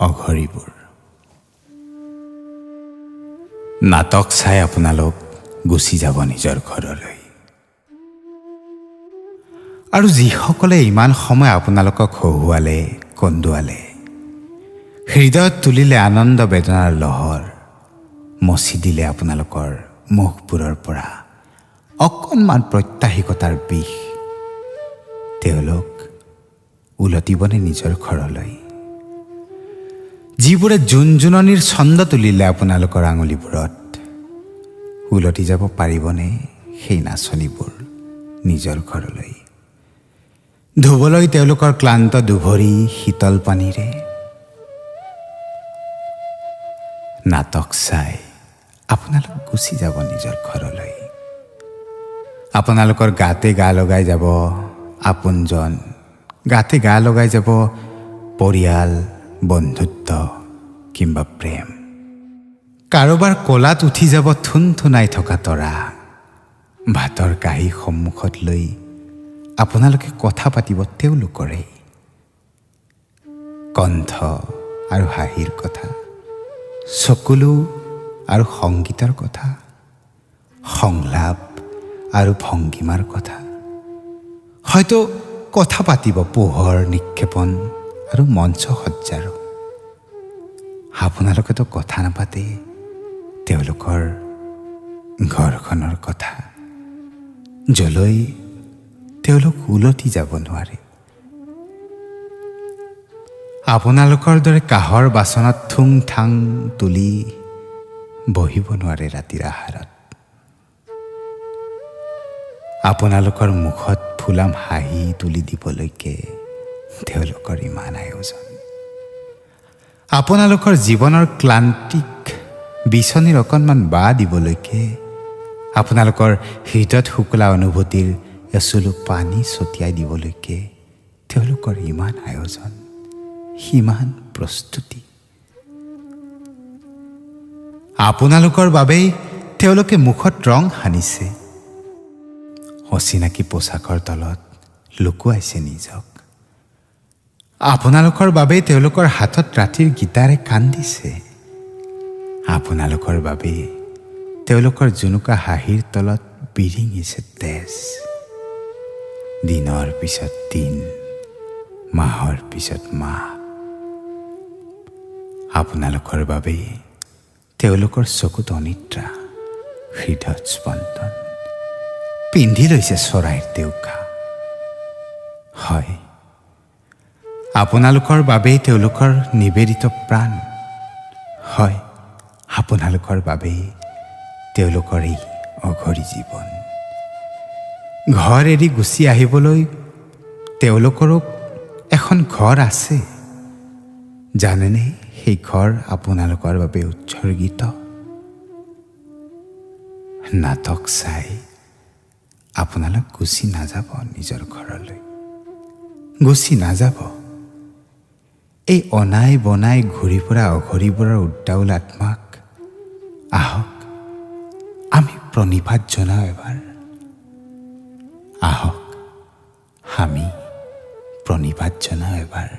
অঘৰীবোৰ। নাটক চাই আপোনালোক গুচি যাব নিজৰ ঘৰলৈ। আৰু যিসকলে ইমান সময় আপোনালোকক হহুৱালে, কন্দুৱালে, হৃদয়ত তুলিলে আনন্দ বেদনাৰ লহৰ, মচি দিলে আপোনালোকৰ মুখবোৰৰ পৰা অকণমান প্ৰত্যাহিকতাৰ বিষ, তেওঁলোক উলটিবনে নিজৰ ঘৰলৈ? যিবোৰে জোনজোননিৰ ছন্দ তুলিলে আপোনালোকৰ আঙুলিবোৰত, উলটি যাব পাৰিবনে সেই নাচনীবোৰ নিজৰ ঘৰলৈ? ধুবলৈ তেওঁলোকৰ ক্লান্ত দুভৰি শীতল পানীৰে? নাটক চাই আপোনালোক গুচি যাব নিজৰ ঘৰলৈ। আপোনালোকৰ গাতে গা লগাই যাব আপোনজন, গাতে গা লগাই যাব পৰিয়াল, বন্ধুত্ব কিম্বা প্ৰেম। কাৰোবাৰ কোলাত উঠি যাব থুনথুনাই থকা তৰা। ভাতৰ কাঁহী সন্মুখত লৈ আপোনালোকে কথা পাতিব তেওঁলোকৰে। কণ্ঠ আৰু হাঁহিৰ কথা, চকুলো আৰু সংগীতৰ কথা, সংলাপ আৰু ভংগীমাৰ কথা। হয়তো কথা পাতিব পোহৰ নিক্ষেপণ আৰু মঞ্চ সজ্জাৰো। আপোনালোকেতো কথা নাপাতে তেওঁলোকৰ ঘৰখনৰ কথা, যলৈ তেওঁলোক উলটি যাব নোৱাৰে। আপোনালোকৰ দৰে কাঁহৰ বাচনত থুং থাং তুলি বহিব নোৱাৰে ৰাতিৰ আহাৰত। আপোনালোকৰ মুখত ফুলাম হাঁহি তুলি দিবলৈকে তেওঁলোকৰ ইমান আয়োজন। আপোনালোকৰ জীৱনৰ ক্লান্তিক বিচনীৰ অকণমান বাঁ দিবলৈকে আপোনালোকৰ হৃদয়ত শুকলা অনুভূতিৰ এচুলু পানী ছটিয়াই দিবলৈকে তেওঁলোকৰ ইমান আয়োজন, সিমান প্ৰস্তুতি। আপোনালোকৰ বাবেই তেওঁলোকে মুখত ৰং সানিছে, অচিনাকি পোচাকৰ তলত লুকুৱাইছে নিজক। আপোনালোকৰ বাবেই তেওঁলোকৰ হাতত ৰাতিৰ গীতাৰে কান্দিছে। আপোনালোকৰ বাবেই তেওঁলোকৰ জুনুকা হাঁহিৰ তলত বিৰিঙিছে তেজ। দিনৰ পিছত দিন, মাহৰ পিছত মাহ। আপোনালোকৰ বাবেই তেওঁলোকৰ চকুত অনিদ্ৰা, হৃদয়ত স্পন্দন, পিন্ধি লৈছে চৰাইৰ দেউকা। হয়, আপোনালোকৰ বাবেই তেওঁলোকৰ নিবেদিত প্ৰাণ। হয়, আপোনালোকৰ বাবেই তেওঁলোকৰ এই অঘৰী জীৱন। ঘৰ এৰি গুচি আহিবলৈ তেওঁলোকৰো এখন ঘৰ আছে। জানেনে সেই ঘৰ আপোনালোকৰ বাবে উৎসৰ্গিত? নাটক চাই আপোনালোক গুচি নাযাব নিজৰ ঘৰলৈ, গুচি নাযাব। এই অনাই বনাই ঘূৰি ফুৰা অঘৰীবোৰৰ উদ্দাউল আত্মাক আহক আমি প্ৰণিপাত জনাওঁ এবাৰ। আহক আমি প্ৰণিপাত জনাওঁ এবাৰ।